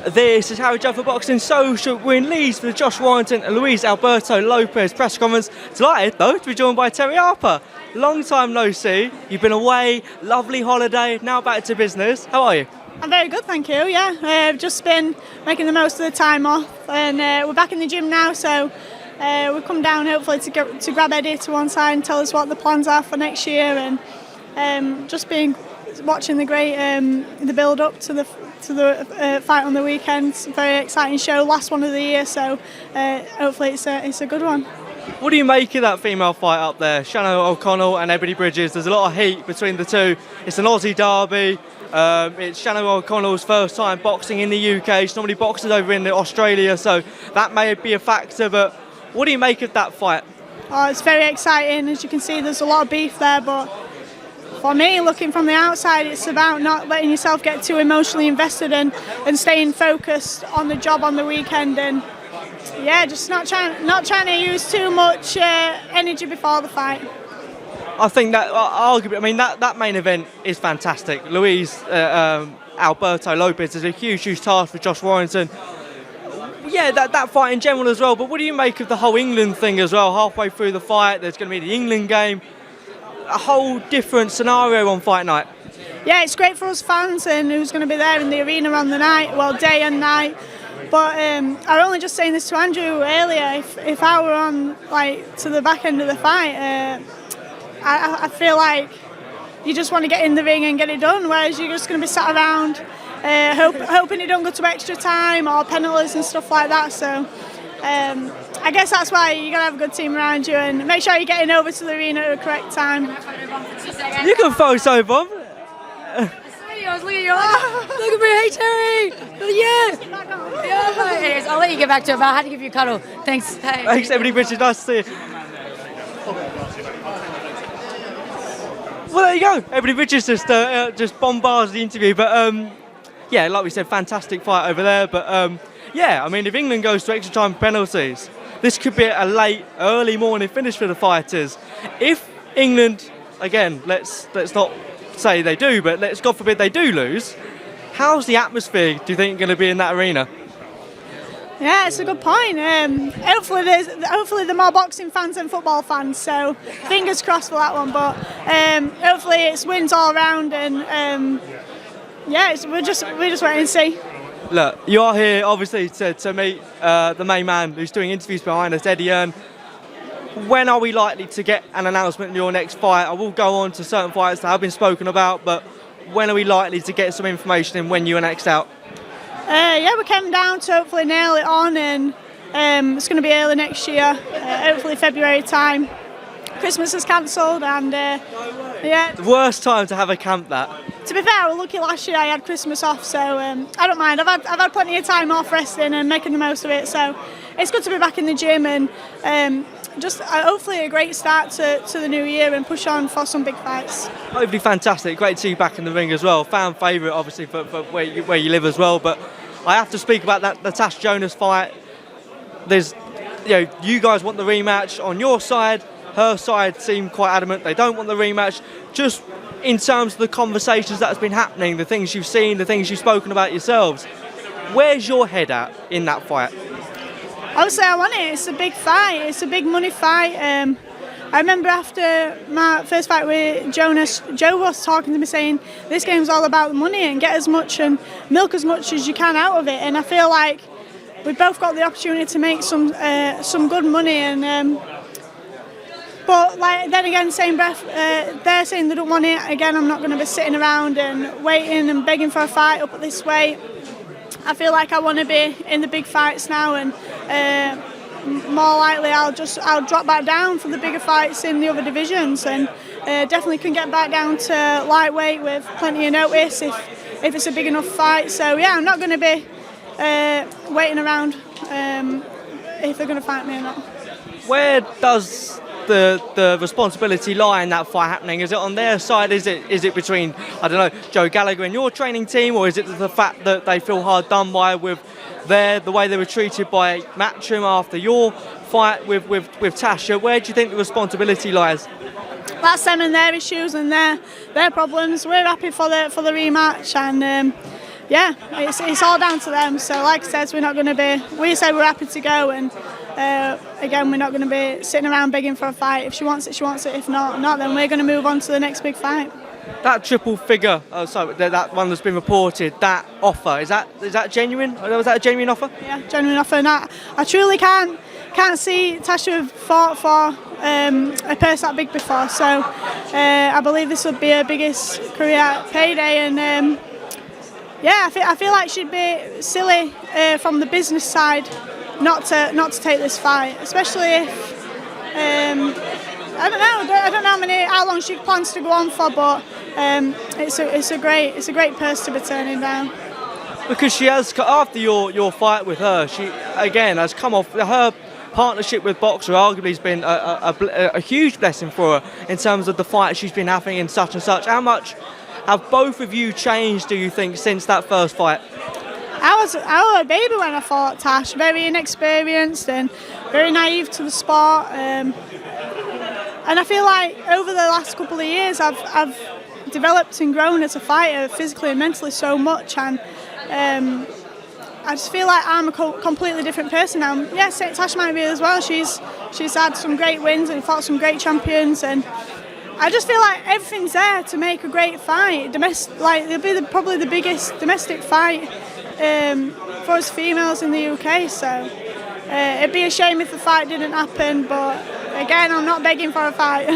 This is Harry Judd for Boxing Social. We're in Leeds for the Josh Warrington and Luis Alberto Lopez press conference. Delighted though to be joined by Terri Harper. Long time no see. You've been away, lovely holiday, now back to business. How are you? I'm very good, thank you. Yeah, I've just been making the most of the time off, and we're back in the gym now. So we've come down hopefully to grab Eddie to one side and tell us what the plans are for next year, and just watching the build up to the fight on the weekend. It's a very exciting show, last one of the year, so hopefully it's a good one. What do you make of that female fight up there? Shannon O'Connell and Ebony Bridges. There's a lot of heat between the two. It's an Aussie derby. It's Shannon O'Connell's first time boxing in the UK. She normally boxes over in Australia, so that may be a factor. But what do you make of that fight? Oh, it's very exciting. As you can see, there's a lot of beef there, but for me, looking from the outside, it's about not letting yourself get too emotionally invested and staying focused on the job on the weekend, and yeah, just not trying to use too much energy before the fight. I think that arguably, I mean that main event is fantastic. Luis Alberto Lopez is a huge task for Josh Warrington. Yeah, that fight in general as well. But what do you make of the whole England thing as well? Halfway through the fight, there's going to be the England game. A whole different scenario on fight night. Yeah, it's great for us fans and who's going to be there in the arena on the night, well, day and night. But I was only just saying this to Andrew earlier. If I were on to the back end of the fight, I feel like you just want to get in the ring and get it done. Whereas you're just going to be sat around hoping it don't go to extra time or penalties and stuff like that. So I guess that's why you got to have a good team around you and make sure you're getting over to the arena at the correct time. You can photo bomb. I was looking at you. Look at me, hey Terri. Yeah, it is. I'll let you get back to it, but I had to give you a cuddle. Thanks. Hey. Thanks, everybody. Richard. Nice to see you. Well, there you go. Everybody Richards just bombards the interview, but yeah, like we said, fantastic fight over there. But yeah, I mean, if England goes to extra time penalties, this could be a late, early morning finish for the fighters. If England, again, let's not say they do, but let's God forbid they do lose, how's the atmosphere, do you think, going to be in that arena? Yeah, it's a good point. Hopefully there are more boxing fans than football fans, so fingers crossed for that one. But hopefully it's wins all round, and yeah, we're just waiting and see. Look, you are here obviously to meet the main man who's doing interviews behind us, Eddie. When are we likely to get an announcement in your next fight? I will go on to certain fights that have been spoken about, but when are we likely to get some information in when you are next out? Yeah, we came down to hopefully nail it on, and it's going to be early next year, hopefully February time. Christmas is cancelled, and yeah. The worst time to have a camp, that. To be fair, I was lucky last year I had Christmas off, so I don't mind. I've had plenty of time off resting and making the most of it, so it's good to be back in the gym and just hopefully a great start to the new year and push on for some big fights. Hopefully fantastic. Great to see you back in the ring as well. Fan favourite, obviously, for where you live as well. But I have to speak about the Tash Jonas fight. There's, you guys want the rematch on your side. Her side seem quite adamant they don't want the rematch. Just in terms of the conversations that's been happening, the things you've seen, the things you've spoken about yourselves, where's your head at in that fight? Obviously I want it. It's a big fight. It's a big money fight. I remember after my first fight with Jonas, Joe was talking to me saying this game's all about the money and get as much and milk as much as you can out of it. And I feel like we've both got the opportunity to make some good money. And but then again, same breath, they're saying they don't want it. Again, I'm not going to be sitting around and waiting and begging for a fight up at this weight. I feel like I want to be in the big fights now, and more likely I'll drop back down for the bigger fights in the other divisions, and definitely can get back down to lightweight with plenty of notice if it's a big enough fight. So yeah, I'm not going to be waiting around if they're going to fight me or not. Where does the responsibility lie in that fight happening? Is it on their side? Is it between, I don't know, Joe Gallagher and your training team, or is it the fact that they feel hard done by with the way they were treated by Matchroom after your fight with Tasha? Where do you think the responsibility lies? That's them and their issues and their problems. We're happy for the rematch, and yeah, it's all down to them. So like I said, we said we're happy to go, and again, we're not going to be sitting around begging for a fight. If she wants it, she wants it. If not, then we're going to move on to the next big fight. That triple figure, that one that's been reported, that offer, is that genuine? Was that a genuine offer? Yeah, genuine offer. And I truly can't see Tasha have fought for a purse that big before. So I believe this would be her biggest career payday. And yeah, I feel like she'd be silly from the business side not to take this fight, especially if I don't know how long she plans to go on for, but it's a great purse to be turning down. Because she has, after your fight with her, she again has come off her partnership with Boxer. Arguably has been a huge blessing for her in terms of the fight she's been having in such and such. How much have both of you changed, do you think, since that first fight? I was a baby when I fought Tash, very inexperienced and very naive to the sport. And I feel like over the last couple of years I've developed and grown as a fighter physically and mentally so much, and I just feel like I'm a completely different person now. Yes, Tash might be as well. She's had some great wins and fought some great champions, and I just feel like everything's there to make a great fight. It'll be probably the biggest domestic fight for us females in the UK. So it'd be a shame if the fight didn't happen, but again, I'm not begging for a fight.